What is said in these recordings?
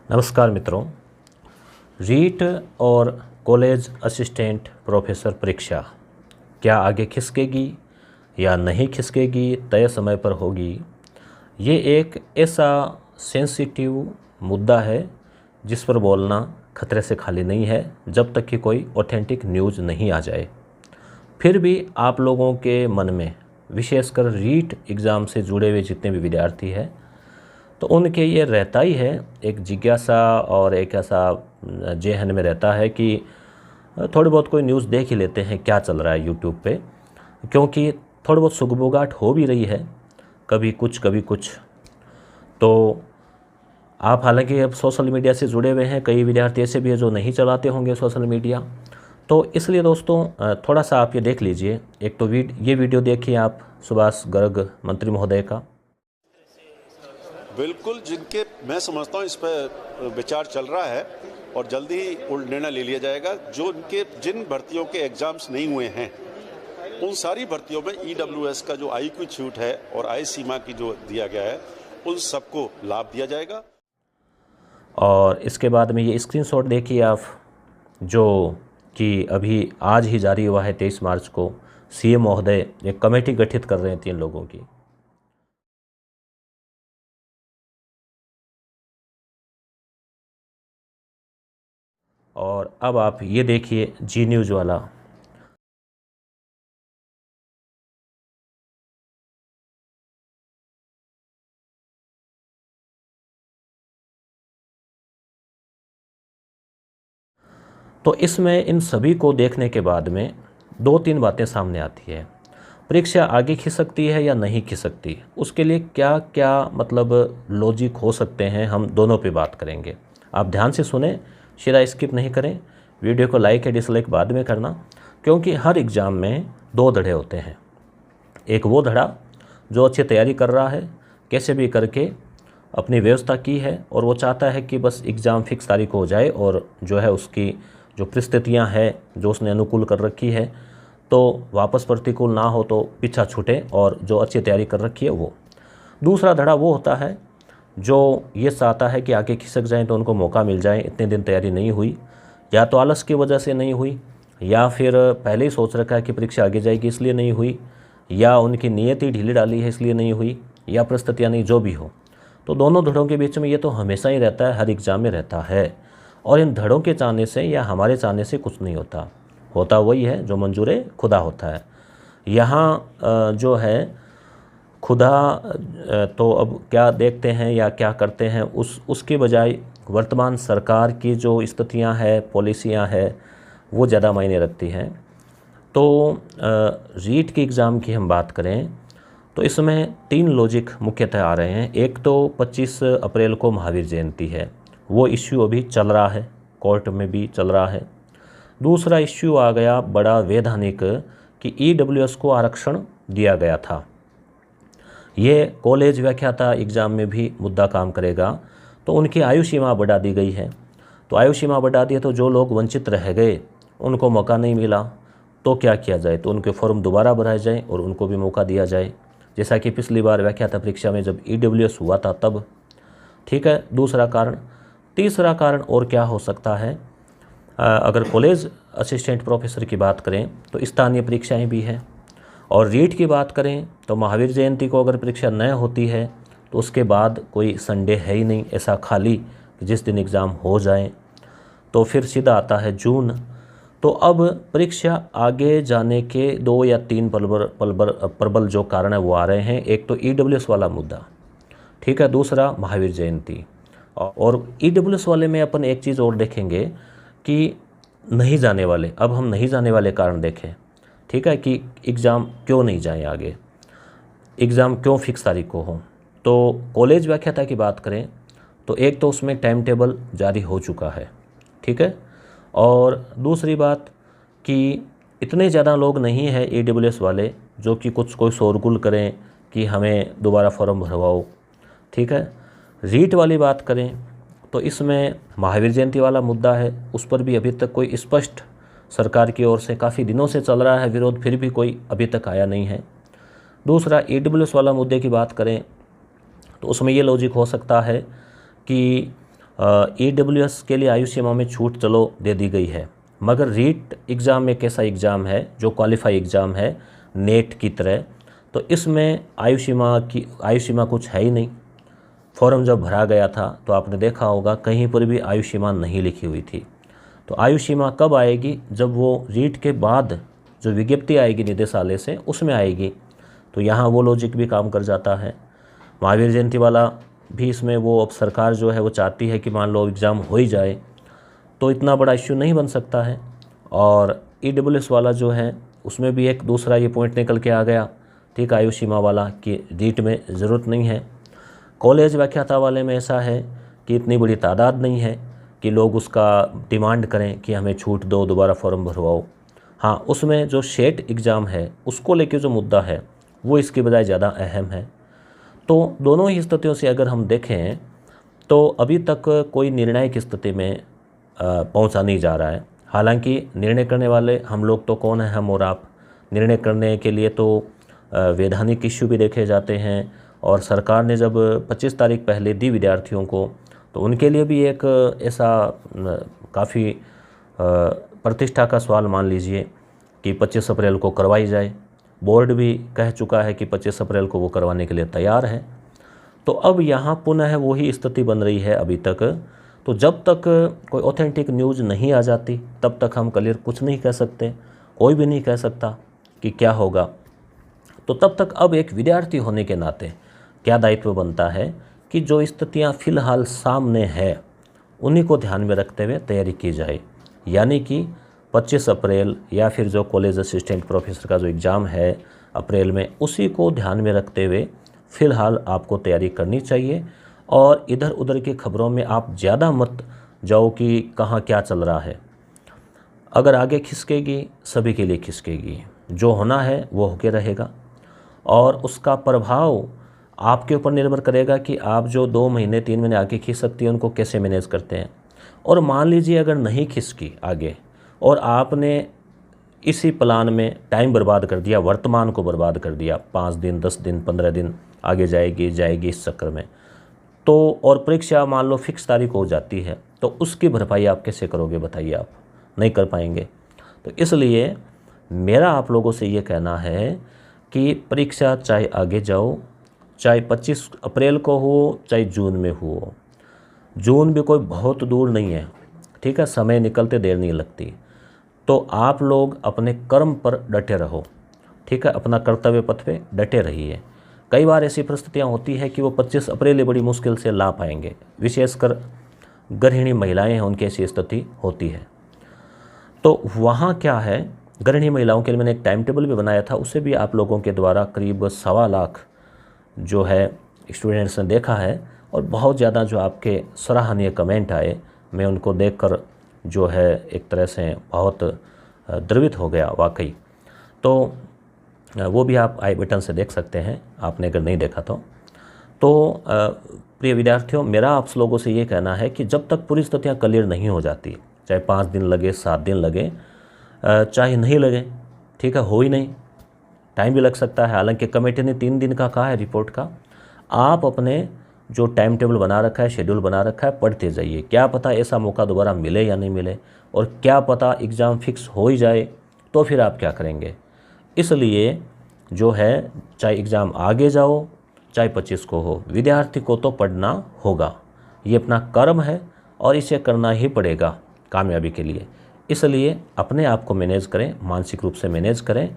नमस्कार मित्रों। रीट और कॉलेज असिस्टेंट प्रोफेसर परीक्षा क्या आगे खिसकेगी या नहीं खिसकेगी, तय समय पर होगी। ये एक ऐसा सेंसिटिव मुद्दा है जिस पर बोलना खतरे से खाली नहीं है जब तक कि कोई ऑथेंटिक न्यूज़ नहीं आ जाए। फिर भी आप लोगों के मन में, विशेषकर रीट एग्ज़ाम से जुड़े हुए जितने भी विद्यार्थी हैं, तो उनके ये रहता ही है एक जिज्ञासा और एक ऐसा जेहन में रहता है कि थोड़ी बहुत कोई न्यूज़ देख ही लेते हैं क्या चल रहा है यूट्यूब पे, क्योंकि थोड़ी बहुत सुगबुगाहट हो भी रही है, कभी कुछ। तो आप हालांकि अब सोशल मीडिया से जुड़े हुए हैं, कई विद्यार्थी ऐसे भी हैं जो नहीं चलाते होंगे सोशल मीडिया, तो इसलिए दोस्तों थोड़ा सा आप ये देख लीजिए। एक तो ये वीडियो देखिए आप सुभाष गर्ग मंत्री महोदय का। बिल्कुल, जिनके मैं समझता हूँ इस पर विचार चल रहा है और जल्दी ही निर्णय ले लिया जाएगा। जिन भर्तियों के एग्जाम्स नहीं हुए हैं उन सारी भर्तियों में EWS का जो IQ छूट है और आय सीमा की जो दिया गया है उन सबको लाभ दिया जाएगा। और इसके बाद में ये स्क्रीनशॉट देखिए आप, जो कि अभी आज ही जारी हुआ है 23 मार्च को। CM महोदय एक कमेटी गठित कर रहे हैं 3 लोगों की। और अब आप ये देखिए जी न्यूज़ वाला। तो इसमें इन सभी को देखने के बाद में 2-3 बातें सामने आती है। परीक्षा आगे खिसकती है या नहीं खिसकती, उसके लिए क्या क्या मतलब लॉजिक हो सकते हैं, हम दोनों पे बात करेंगे। आप ध्यान से सुने, सीधा स्किप नहीं करें। वीडियो को लाइक या डिसलाइक बाद में करना, क्योंकि हर एग्ज़ाम में 2 धड़े होते हैं। एक वो धड़ा जो अच्छी तैयारी कर रहा है, कैसे भी करके अपनी व्यवस्था की है और वो चाहता है कि बस एग्ज़ाम फिक्स तारीख को हो जाए और जो है उसकी जो परिस्थितियाँ हैं जो उसने अनुकूल कर रखी है तो वापस प्रतिकूल ना हो तो पीछा छूटे, और जो अच्छी तैयारी कर रखी है वो। दूसरा धड़ा वो होता है जो ये चाहता है कि आगे खिसक जाएं तो उनको मौका मिल जाए। इतने दिन तैयारी नहीं हुई, या तो आलस की वजह से नहीं हुई, या फिर पहले ही सोच रखा है कि परीक्षा आगे जाएगी इसलिए नहीं हुई, या उनकी नीयत ही ढीली डाली है इसलिए नहीं हुई, या परिस्थितियाँ नहीं, जो भी हो। तो दोनों धड़ों के बीच में ये तो हमेशा ही रहता है, हर एग्ज़ाम में रहता है। और इन धड़ों के चाहने से या हमारे चाहने से कुछ नहीं होता, होता वही है जो मंजूर खुदा होता है। यहाँ जो है खुदा तो अब क्या देखते हैं या क्या करते हैं उसके बजाय वर्तमान सरकार की जो स्थितियाँ हैं, पॉलिसियाँ हैं, वो ज़्यादा मायने रखती हैं। तो रीट के एग्ज़ाम की हम बात करें तो इसमें 3 लॉजिक मुख्यतः आ रहे हैं। एक तो 25 अप्रैल को महावीर जयंती है, वो इश्यू अभी चल रहा है, कोर्ट में भी चल रहा है। दूसरा इश्यू आ गया बड़ा वैधानिक कि EWS को आरक्षण दिया गया था। ये कॉलेज व्याख्याता एग्ज़ाम में भी मुद्दा काम करेगा। तो उनकी आयु सीमा बढ़ा दी गई है, तो आयु सीमा बढ़ा दी तो जो लोग वंचित रह गए, उनको मौका नहीं मिला, तो क्या किया जाए, तो उनके फॉर्म दोबारा भराए जाए और उनको भी मौका दिया जाए, जैसा कि पिछली बार व्याख्याता परीक्षा में जब EWS हुआ था तब। ठीक है, दूसरा कारण। तीसरा कारण और क्या हो सकता है, अगर कॉलेज असिस्टेंट प्रोफेसर की बात करें तो स्थानीय परीक्षाएं भी हैं, और रीट की बात करें तो महावीर जयंती को अगर परीक्षा न होती है तो उसके बाद कोई संडे है ही नहीं ऐसा खाली कि जिस दिन एग्ज़ाम हो जाए, तो फिर सीधा आता है जून। तो अब परीक्षा आगे जाने के 2 या 3 प्रबल जो कारण है वो आ रहे हैं। एक तो EWS वाला मुद्दा, ठीक है, दूसरा महावीर जयंती। और EWS वाले में अपन एक चीज़ और देखेंगे कि नहीं जाने वाले, अब हम नहीं जाने वाले कारण देखें, ठीक है, कि एग्ज़ाम क्यों नहीं जाए आगे, एग्ज़ाम क्यों फिक्स तारीख को हो। तो कॉलेज व्याख्याता की बात करें तो एक तो उसमें टाइम टेबल जारी हो चुका है, ठीक है, और दूसरी बात कि इतने ज़्यादा लोग नहीं हैं EWS वाले जो कि कोई शोरगुल करें कि हमें दोबारा फॉर्म भरवाओ, ठीक है। रीट वाली बात करें तो इसमें महावीर जयंती वाला मुद्दा है, उस पर भी अभी तक कोई स्पष्ट सरकार की ओर से काफ़ी दिनों से चल रहा है विरोध, फिर भी कोई अभी तक आया नहीं है। दूसरा EWS वाला मुद्दे की बात करें तो उसमें ये लॉजिक हो सकता है कि EWS के लिए आयु सीमा में छूट चलो दे दी गई है, मगर रीट एग्ज़ाम एक ऐसा एग्ज़ाम है जो क्वालिफाई एग्ज़ाम है नेट की तरह, तो इसमें आयु सीमा कुछ है ही नहीं। फॉर्म जब भरा गया था तो आपने देखा होगा कहीं पर भी आयु सीमा नहीं लिखी हुई थी। तो आयु सीमा कब आएगी? जब वो रीट के बाद जो विज्ञप्ति आएगी निदेशालय से उसमें आएगी। तो यहाँ वो लॉजिक भी काम कर जाता है। महावीर जयंती वाला भी इसमें वो अब सरकार जो है वो चाहती है कि मान लो एग्ज़ाम हो ही जाए तो इतना बड़ा इश्यू नहीं बन सकता है। और EWS वाला जो है उसमें भी एक दूसरा ये पॉइंट निकल के आ गया, ठीक, आयु सीमा वाला कि रीट में ज़रूरत नहीं है। कॉलेज व्याख्याता वाले में ऐसा है कि इतनी बड़ी तादाद नहीं है कि लोग उसका डिमांड करें कि हमें छूट दो, दोबारा फॉर्म भरवाओ। हाँ, उसमें जो शेट एग्ज़ाम है उसको लेके जो मुद्दा है वो इसके बजाय ज़्यादा अहम है। तो दोनों ही स्थितियों से अगर हम देखें तो अभी तक कोई निर्णय की स्थिति में पहुंचा नहीं जा रहा है। हालांकि निर्णय करने वाले हम लोग तो कौन है, हम और आप। निर्णय करने के लिए तो वैधानिक इश्यू भी देखे जाते हैं, और सरकार ने जब 25 तारीख पहले दी विद्यार्थियों को तो उनके लिए भी एक ऐसा काफ़ी प्रतिष्ठा का सवाल मान लीजिए कि 25 अप्रैल को करवाई जाए। बोर्ड भी कह चुका है कि 25 अप्रैल को वो करवाने के लिए तैयार है। तो अब यहाँ पुनः वही स्थिति बन रही है अभी तक। तो जब तक कोई ऑथेंटिक न्यूज़ नहीं आ जाती तब तक हम क्लियर कुछ नहीं कह सकते, कोई भी नहीं कह सकता कि क्या होगा। तो तब तक अब एक विद्यार्थी होने के नाते क्या दायित्व बनता है कि जो स्थितियाँ फ़िलहाल सामने है उन्हीं को ध्यान में रखते हुए तैयारी की जाए। यानी कि 25 अप्रैल या फिर जो कॉलेज असिस्टेंट प्रोफेसर का जो एग्ज़ाम है अप्रैल में, उसी को ध्यान में रखते हुए फ़िलहाल आपको तैयारी करनी चाहिए। और इधर उधर की खबरों में आप ज़्यादा मत जाओ कि कहाँ क्या चल रहा है। अगर आगे खिसकेगी सभी के लिए खिसकेगी, जो होना है वो होके रहेगा, और उसका प्रभाव आपके ऊपर निर्भर करेगा कि आप जो 2 महीने 3 महीने आगे खिंच सकती है उनको कैसे मैनेज करते हैं। और मान लीजिए अगर नहीं खिसकी आगे और आपने इसी प्लान में टाइम बर्बाद कर दिया, वर्तमान को बर्बाद कर दिया, 5 दिन 10 दिन 15 दिन आगे जाएगी इस चक्कर में, तो और परीक्षा मान लो फिक्स तारीख हो जाती है तो उसकी भरपाई आप कैसे करोगे बताइए? आप नहीं कर पाएंगे। तो इसलिए मेरा आप लोगों से ये कहना है कि परीक्षा चाहे आगे जाओ, चाहे 25 अप्रैल को हो चाहे जून में हो, जून भी कोई बहुत दूर नहीं है, ठीक है, समय निकलते देर नहीं लगती। तो आप लोग अपने कर्म पर डटे रहो, ठीक है, अपना कर्तव्य पथ पे डटे रहिए। कई बार ऐसी परिस्थितियाँ होती है कि वो 25 अप्रैल बड़ी मुश्किल से ला पाएंगे, विशेषकर गृहिणी महिलाएं हैं, उनकी ऐसी स्थिति होती है। तो वहाँ क्या है, गृहिणी महिलाओं के लिए मैंने एक टाइम टेबल भी बनाया था, उसे भी आप लोगों के द्वारा करीब 1.25 लाख जो है स्टूडेंट्स ने देखा है, और बहुत ज़्यादा जो आपके सराहनीय कमेंट आए, मैं उनको देखकर जो है एक तरह से बहुत द्रवित हो गया वाकई। तो वो भी आप आई बटन से देख सकते हैं, आपने अगर नहीं देखा तो। प्रिय विद्यार्थियों, मेरा आप लोगों से ये कहना है कि जब तक पूरी स्थितियाँ क्लियर नहीं हो जाती, चाहे 5 दिन लगे 7 दिन लगे, चाहे नहीं लगे, ठीक है, हो ही नहीं, टाइम भी लग सकता है। हालांकि कमेटी ने 3 दिन का कहा है रिपोर्ट का। आप अपने जो टाइम टेबल बना रखा है, शेड्यूल बना रखा है, पढ़ते जाइए। क्या पता ऐसा मौका दोबारा मिले या नहीं मिले, और क्या पता एग्ज़ाम फिक्स हो ही जाए तो फिर आप क्या करेंगे। इसलिए जो है, चाहे एग्ज़ाम आगे जाओ चाहे 25 को हो, विद्यार्थी को तो पढ़ना होगा, ये अपना कर्म है और इसे करना ही पड़ेगा कामयाबी के लिए। इसलिए अपने आप को मैनेज करें, मानसिक रूप से मैनेज करें,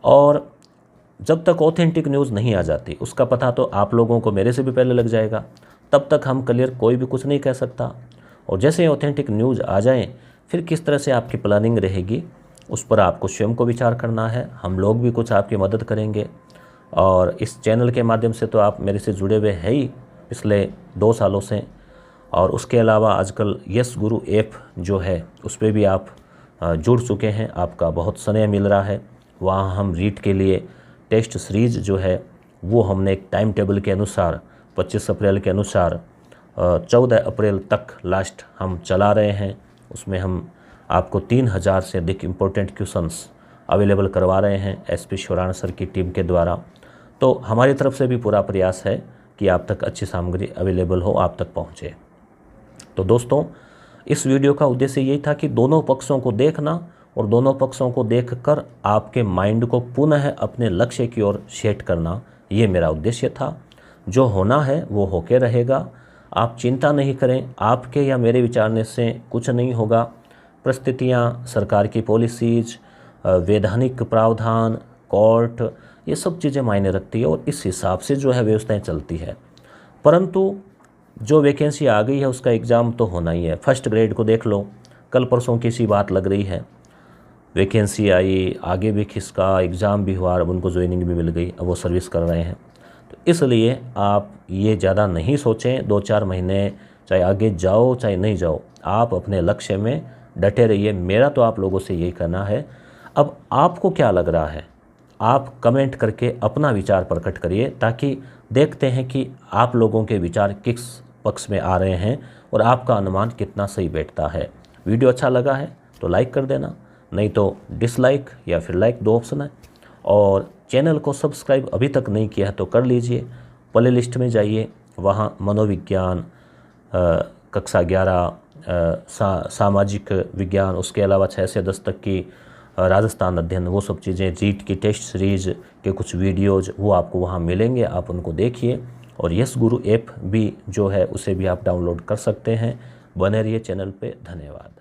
और जब तक ऑथेंटिक न्यूज़ नहीं आ जाती उसका पता तो आप लोगों को मेरे से भी पहले लग जाएगा, तब तक हम क्लियर कोई भी कुछ नहीं कह सकता। और जैसे ही ऑथेंटिक न्यूज़ आ जाए फिर किस तरह से आपकी प्लानिंग रहेगी उस पर आपको स्वयं को विचार करना है। हम लोग भी कुछ आपकी मदद करेंगे, और इस चैनल के माध्यम से तो आप मेरे से जुड़े हुए हैं ही पिछले 2 सालों से, और उसके अलावा आजकल यस गुरु ऐप जो है उस पर भी आप जुड़ चुके हैं, आपका बहुत स्नेह मिल रहा है। वहाँ हम रीट के लिए टेस्ट सीरीज जो है वो हमने एक टाइम टेबल के अनुसार 25 अप्रैल के अनुसार 14 अप्रैल तक लास्ट हम चला रहे हैं। उसमें हम आपको 3000 से अधिक इम्पोर्टेंट क्वेश्चंस अवेलेबल करवा रहे हैं SP शिवराण सर की टीम के द्वारा। तो हमारी तरफ से भी पूरा प्रयास है कि आप तक अच्छी सामग्री अवेलेबल हो, आप तक पहुँचे। तो दोस्तों, इस वीडियो का उद्देश्य यही था कि दोनों पक्षों को देखना और दोनों पक्षों को देखकर आपके माइंड को पुनः अपने लक्ष्य की ओर सेट करना, ये मेरा उद्देश्य था। जो होना है वो होके रहेगा, आप चिंता नहीं करें, आपके या मेरे विचारने से कुछ नहीं होगा। परिस्थितियाँ, सरकार की पॉलिसीज़, वैधानिक प्रावधान, कोर्ट, ये सब चीज़ें मायने रखती है और इस हिसाब से जो है व्यवस्थाएं चलती है। परंतु जो वैकेंसी आ गई है उसका एग्ज़ाम तो होना ही है। फर्स्ट ग्रेड को देख लो, कल परसों की सी बात लग रही है, वैकेंसी आई, आगे भी किसका एग्ज़ाम भी हुआ, अब उनको ज्वाइनिंग भी मिल गई, अब वो सर्विस कर रहे हैं। तो इसलिए आप ये ज़्यादा नहीं सोचें, 2-4 महीने चाहे आगे जाओ चाहे नहीं जाओ, आप अपने लक्ष्य में डटे रहिए। मेरा तो आप लोगों से यही कहना है। अब आपको क्या लग रहा है, आप कमेंट करके अपना विचार प्रकट करिए, ताकि देखते हैं कि आप लोगों के विचार किस पक्ष में आ रहे हैं और आपका अनुमान कितना सही बैठता है। वीडियो अच्छा लगा है तो लाइक कर देना, नहीं तो डिसलाइक या फिर लाइक, 2 ऑप्शन है। और चैनल को सब्सक्राइब अभी तक नहीं किया है तो कर लीजिए। प्ले लिस्ट में जाइए, वहाँ मनोविज्ञान, कक्षा 11, सामाजिक विज्ञान, उसके अलावा 6 से 10 तक की राजस्थान अध्ययन, वो सब चीज़ें, जीट की टेस्ट सीरीज़ के कुछ वीडियोज़ वो आपको वहाँ मिलेंगे, आप उनको देखिए। और यस गुरु ऐप भी जो है उसे भी आप डाउनलोड कर सकते हैं। बने रहिए चैनल पे। धन्यवाद।